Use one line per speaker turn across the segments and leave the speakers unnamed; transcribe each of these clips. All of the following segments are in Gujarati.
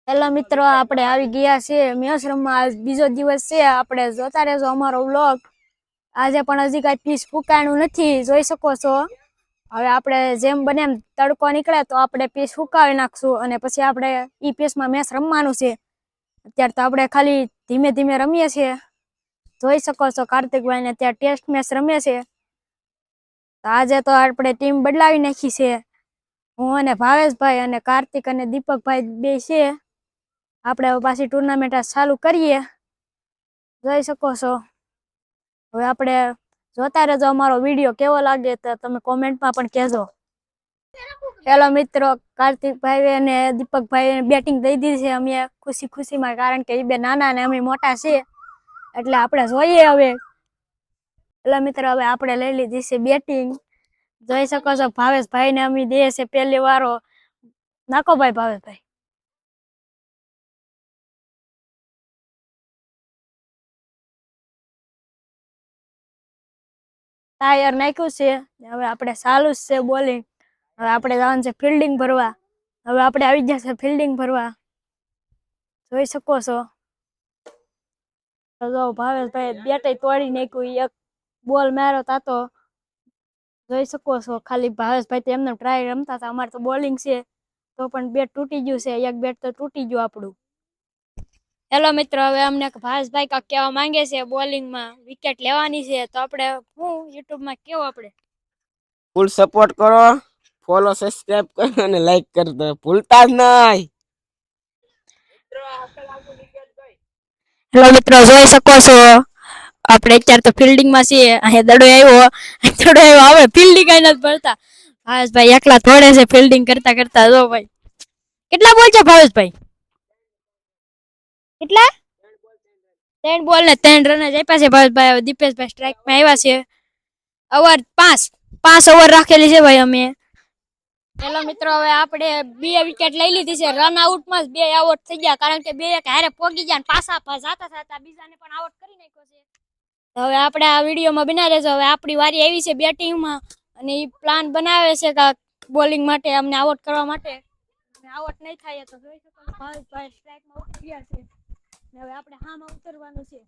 હેલો મિત્રો, આપણે આવી ગયા છીએ મેસરમમાં. આજ બીજો દિવસ છે. આપણે જોતા રહેજો અમારો વ્લોગ. આજે પણ હજી કાંઈ પીસ ફૂકાણું નથી, જોઈ શકો છો. હવે આપણે જેમ બને એમ તડકો નીકળે તો આપણે પીસ ફૂકાવી નાખશું અને પછી આપણે ઈ પીસમાં મેચ રમવાનું છે. અત્યારે તો આપણે ખાલી ધીમે ધીમે રમીએ છીએ. જોઈ શકો છો કાર્તિકભાઈ ને ત્યાં ટેસ્ટ મેચ રમે છે. તો આજે તો આપણે ટીમ બદલાવી નાખી છે. હું અને ભાવેશભાઈ અને કાર્તિક અને દીપકભાઈ બે છે. આપણે પાછી ટુર્નામેન્ટ ચાલુ કરીએ. જોઈ શકો છો. હવે આપણે જોતા રહેજો અમારો વિડીયો. કેવો લાગે તો તમે કોમેન્ટમાં પણ કહેજો. હેલો મિત્રો, કાર્તિકભાઈ અને દીપકભાઈ બેટિંગ દઈ દીધી છે અમે ખુશી ખુશીમાં, કારણ કે એ બે નાના ને અમે મોટા છે. એટલે આપણે જોઈએ હવે. હેલો મિત્રો, હવે આપણે લઈ લીધી છે બેટિંગ. જોઈ શકો છો ભાવેશભાઈ ને અમે દે છે પહેલી વારો. નાખો ભાઈ ભાવેશભાઈ. ટાયર નાખ્યું છે. હવે આપણે ચાલુ જ છે બોલિંગ. હવે આપણે જવાનું છે ફિલ્ડિંગ ભરવા. હવે આપણે આવી ગયા છે ફિલ્ડિંગ ભરવા. જોઈ શકો છો. ભાવેશભાઈ બેટ તોડી નાખ્યું. એક બોલ માર્યો તાતો. જોઈ શકો છો. ખાલી ભાવેશભાઈ તો એમને ટ્રાય રમતા હતા. અમારે તો બોલિંગ છે તો પણ બેટ તૂટી ગયું છે. એક બેટ તો તૂટી ગયું આપણું. હેલો મિત્રો, હવે અમને ભાવેશભાઈ કાંઈક કહેવા માંગે છે બોલિંગમાં. વિકેટ લેવાની છે તો આપણે હું યુટ્યુબમાં કેવું આપણે
ફૂલ સપોર્ટ કરો, ફોલો સબસ્ક્રાઇબ કરો અને લાઈક કરતા ભૂલતા જ નહીં.
હેલો મિત્રો, જોઈ શકો છો આપણે અત્યારે તો ફિલ્ડિંગમાં છીએ. અહીંયા દડો આવ્યો હવે ફિલ્ડિંગ કઈ નથી ભરતા. ભાવેશભાઈ એકલા થોડે છે ફિલ્ડિંગ કરતા કરતા. જો ભાઈ કેટલા બોલ છે ભાવેશભાઈ? કેટલા? 3 બોલ ને 3 રન જ આપ્યા છે ભાવેશભાઈ. દીપેશભાઈ સ્ટ્રાઇકમાં આવ્યા છે. ઓવર 5 ઓવર રાખેલી છે ભાઈ અમે. હેલો મિત્રો, હવે આપણે 2 વિકેટ લઈ લીધી છે. રન આઉટમાં 2 આઉટ થઈ ગયા, કારણ કે 2 એક હારે પોગી ગયા ને પાછા જાતા જાતા બીજાને પણ આઉટ કરી નાખ્યો છે. હવે આપણે આ વિડીયોમાં બના રહેજો. હવે આપણી વારી આવી છે બેટિંગમાં અને એ પ્લાન બનાવે છે કે બોલિંગ માટે અમને આઉટ કરવા માટે. આઉટ નહીં થાય તો જોઈ શકો છો ભાવેશભાઈ સ્ટ્રાઇકમાં ઉતરી ગયા છે. હવે આપણે હામાં ઉતરવાનું છે.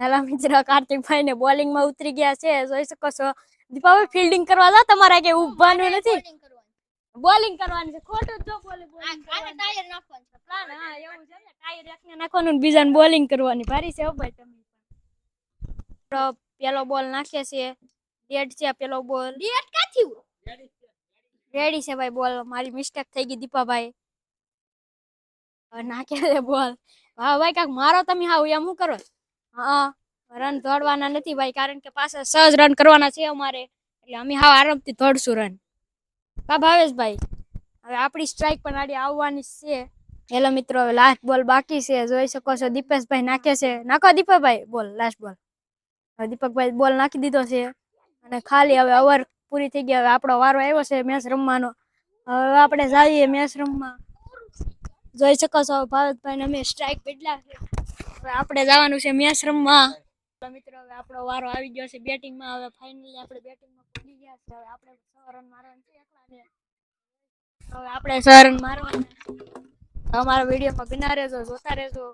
હેલો મિત્રો, કાર્તિકભાઈ ને બોલિંગમાં ઉતરી ગયા છે. જોઈ શકો છો. દીપાભાઈ ફિલ્ડિંગ કરવા જાવ, તમારે કે ઊભવાનું નથી. બોલિંગ કરવાની છે. ખોટું જો બોલિંગ ટાયર નાખવાનું છે. પ્લાન હા એવું છે ને, ટાયર એકને નાખવાનું બીજાને બોલિંગ કરવાની. ભારી છે ભાઈ તમે. પેલો બોલ નાખે છે. ડેડ છે પેલો બોલ. ડેડ કાથી રેડી છે ભાઈ બોલ. મારી મિસ્ટેક થઈ ગઈ દીપાભાઈ. હવે નાખે છે બોલ. હા ભાઈ કાક મારો તમે હાવ એમ શું કરો? હા, રન દોડવાના નથી ભાઈ, કારણ કે પાછા 6 રન કરવાના છે અમારે. એટલે અમે હાવ આરામથી દોડશું રન. કા ભાવેશભાઈ, હવે આપણી સ્ટ્રાઇક પણ આડી આવવાની છે. હેલો મિત્રો, હવે લાસ્ટ બોલ બાકી છે. જોઈ શકો છો દીપેશભાઈ નાખે છે. નાખો દીપકભાઈ બોલ, લાસ્ટ બોલ. હવે દીપકભાઈ બોલ નાખી દીધો છે અને ખાલી હવે ઓવર પૂરી થઈ ગઈ. હવે આપણો વારો આવ્યો છે મેચ રમવાનો. હવે આપણે જઈએ મેચ રમવા. જોઈ શકો છો ભાવેશભાઈ ને અમે સ્ટ્રાઇક બદલા છે. હવે આપણે જવાનું છે મેચ રમવા. મિત્રો, હવે આપણો વારો આવી ગયો છે બેટિંગમાં. હવે ફાઇનલી આપણે બેટિંગમાં પહોંચી ગયા છે. હવે આપણે 6 રન મારવાના છે એકલાને. હવે આપણે 6 રન મારવાના. અમારા વિડીયોમાં બિના રહેજો, જોતા રહેજો.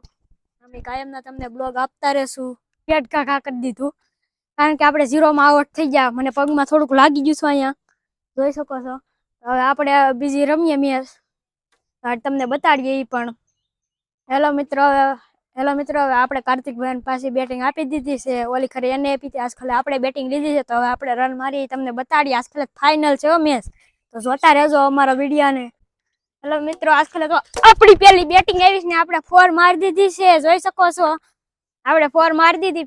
અમે કાયમના તમને બ્લોગ આપતા રહેશું. પેટ કાકા કરી દીધું, કારણ કે આપણે 0માં આઉટ થઈ ગયા. મને પગમાં થોડુંક લાગી ગયું છે અહીંયા, જોઈ શકો છો. હવે આપણે બીજી રમીએ મેચ, તમને બતાડીએ એ પણ. હેલો મિત્રો, હવે આપણે કાર્તિકભાઈ પાસે બેટિંગ આપી દીધી છે. ઓલી ખરી એને આપી હતી, આજકાલ આપણે બેટિંગ લીધી છે. તો હવે આપણે રન મારી તમને બતાડીએ. આજકાલ ફાઇનલ છે મેચ, તો જોતા રહેજો અમારા વિડીયોને. હેલો મિત્રો, આજકાલ તો આપણી પેલી બેટિંગ આવી છે ને આપણે 4 મારી દીધી છે. જોઈ શકો છો આપણે 4 મારી દીધી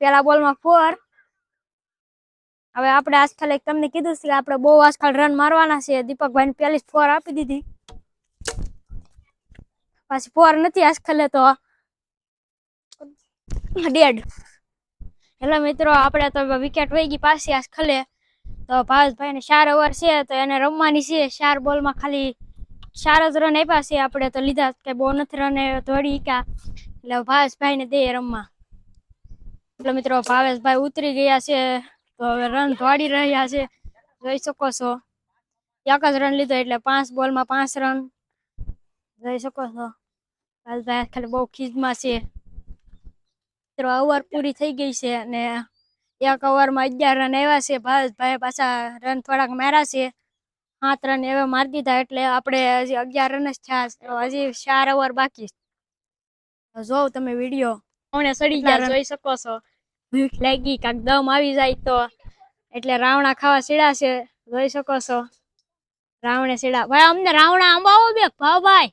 પેલા બોલમાં 4. હવે આપણે આજકાલ તમને કીધું છે કે આપણે બહુ આજકાલ રન મારવાના છે. દીપકભાઈ ને પેલી 4 આપી દીધી, પાછી 4 નથી આજકાલ તો ડેડ. હેલો મિત્રો, આપણે તો વિકેટ વહી ગઈ પાછી આજકાલ. તો ભાવેશભાઈ ને 4 ઓવર છે તો એને રમવાની છે. 4 બોલમાં ખાલી 4 જ રન આપ્યા છે. આપણે તો લીધા કે બહુ નથી રન દોડી ગયા, એટલે ભાવેશભાઈ ને દે રમવા. એટલે મિત્રો, ભાવેશભાઈ ઉતરી ગયા છે તો હવે રન દોડી રહ્યા છે. જોઈ શકો છો. એક જ રન લીધો એટલે 5 બોલમાં 5 રન. જોઈ શકો છો ભાઈ ખાલી બહુ ખીજમાં છે. મિત્રો ઓવર પૂરી થઈ ગઈ છે અને એક ઓવરમાં 11 રન આવ્યા છે. ભાઈ પાછા રન થોડાક માર્યા છે. 7 રન એવા મારી દીધા એટલે આપણે હજી 11 રન જ થયા છે. હજી 4 ઓવર બાકી છે. જોવ તમે વિડીયો કોણે સડી ગયા જોઈ શકો છો. ભૂખ લાગી કાંક દમ આવી જાય તો એટલે રાવણા ખાવા સીડા છે. જોઈ શકો છો રાવણે સીડા. ભાઈ અમને રાવણા આંબાવો બે ભાઈ.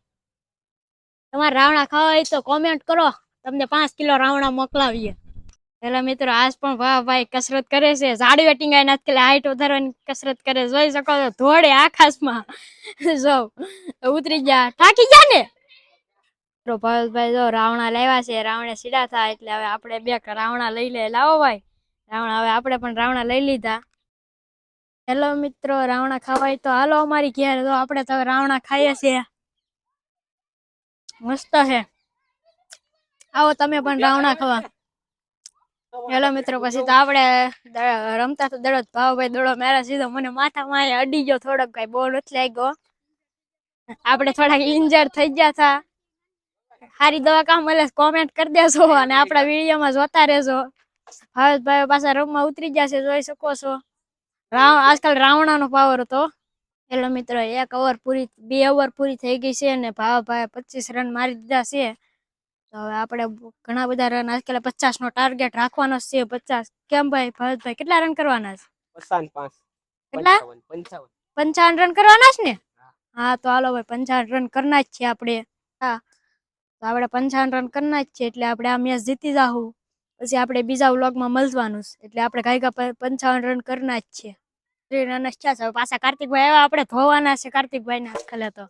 તમારે રાવણા ખાવા હોય તો કોમેન્ટ કરો, તમને 5 કિલો રાવણા મોકલાવીએ. પેલા મિત્રો આજ પણ ભાઈ કસરત કરે છે. ઝાડી વેટિંગ નથી હાઈટ વધારવાની કસરત કરે. જોઈ શકો છો ધોળે આકાશમાં જો ઉતરી ગયા, થાકી ગયા ને. ભાઈ જો રાવણા લાવ્યા છે. રાવણે સીડા થાય એટલે હવે આપણે 2 રાવણા લઈ લે. લાવો ભાઈ રાવણા. હવે આપણે પણ રાવણા લઈ લીધા. હેલો મિત્રો, રાવણા ખાવાય તો હાલો અમારી ઘેર. તો આપણે તો રાવણા ખાઈએ છીએ. મસ્ત છે, આવો તમે પણ રાવણા ખાવા. હેલો મિત્રો, પછી તો આપણે રમતા તો દડો ભાવભાઈ દડો મારા સીધો મને માથામાં અડી ગયો થોડોક. કઈ બહુ નથી લાગ્યો. આપણે થોડાક ઇન્જર થઈ ગયા હતા. સારી દવા કામ મળે કોમેન્ટ કરી દેજો અને આપણા વિડીયોમાં જોતા રહેજો. ભાઈ પાછા રમવા ઉતરી ગયા છે. જોઈ શકો છો આજકાલ રાવણાનો પાવર હતો. હેલો મિત્રો, 1 ઓવર પૂરી 2 ઓવર પૂરી થઈ ગઈ છે અને ભાઈ 25 રન મારી દીધા છે. તો હવે આપણે ઘણા બધા રન આજકાલ 50 નો ટાર્ગેટ રાખવાનો છે. 50 કેમ ભાઈ ભાઈ કેટલા રન કરવાના છે?
55
કેટલા? 55 રન કરવાના છે ને? હા તો હાલો ભાઈ 55 રન કરના જ છે આપણે. હા તો આપણે 55 રન કરના જ છે એટલે આપણે આ મેચ જીતી જાહું. પછી આપણે બીજા વ્લોગમાં મળવાનું છે એટલે આપણે ગાયકા 55 રન કરના જ છે. 3 રન જ છે. પાછા કાર્તિકભાઈ આવ્યા, આપણે ધોવાના છે કાર્તિકભાઈ ના ખાલે. તો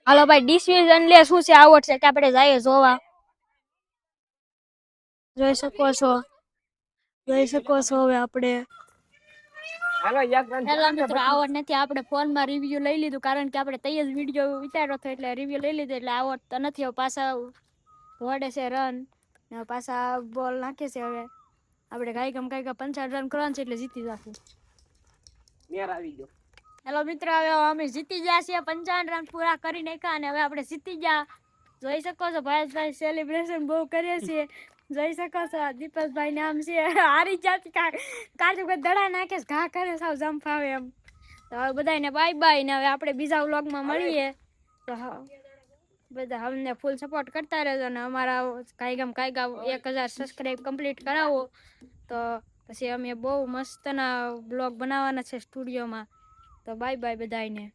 હાલો ભાઈ ડિસિઝન લે શું છે આવડ છે કે આપણે જઈએ જોવા. જોઈ શકો છો હવે આપણે આવડ નથી. આપણે ફોનમાં રિવ્યુ લઈ લીધું કારણ કે આપણે તૈયાર વિડીયો વિચાર્યો હતો એટલે રિવ્યુ લઈ લીધું એટલે આવડ તો નથી. હવે પાછા વડે છે રન પાછા બોલ નાખે છે. હવે આપણે ગાય 55 રન કરવાનું છે એટલે જીતી જશું. હેલો મિત્રો, હવે અમે જીતી ગયા છીએ. 55 રન પૂરા કરી નાખ્યા અને હવે આપણે જીતી ગયા. જોઈ શકો છો ભાઈ સેલિબ્રેશન બહુ કરીએ છીએ. જોઈ શકો છો દીપકભાઈ નામ છે. હારી જાતી કાર્તિકભાઈ દડા નાખે ઘા કરે સાવ જમ્પ આવે એમ. તો હવે બધાને બાય બાય ને હવે આપણે બીજા વ્લોગમાં મળીએ. તો બધા અમને ફૂલ સપોર્ટ કરતા રહેજો અને અમારા કાયગામ 1000 સબસ્ક્રાઇબ કમ્પ્લીટ કરાવો તો પછી અમે બહુ મસ્તના બ્લોગ બનાવવાના છે સ્ટુડિયોમાં. તો બાય બાય બધાને.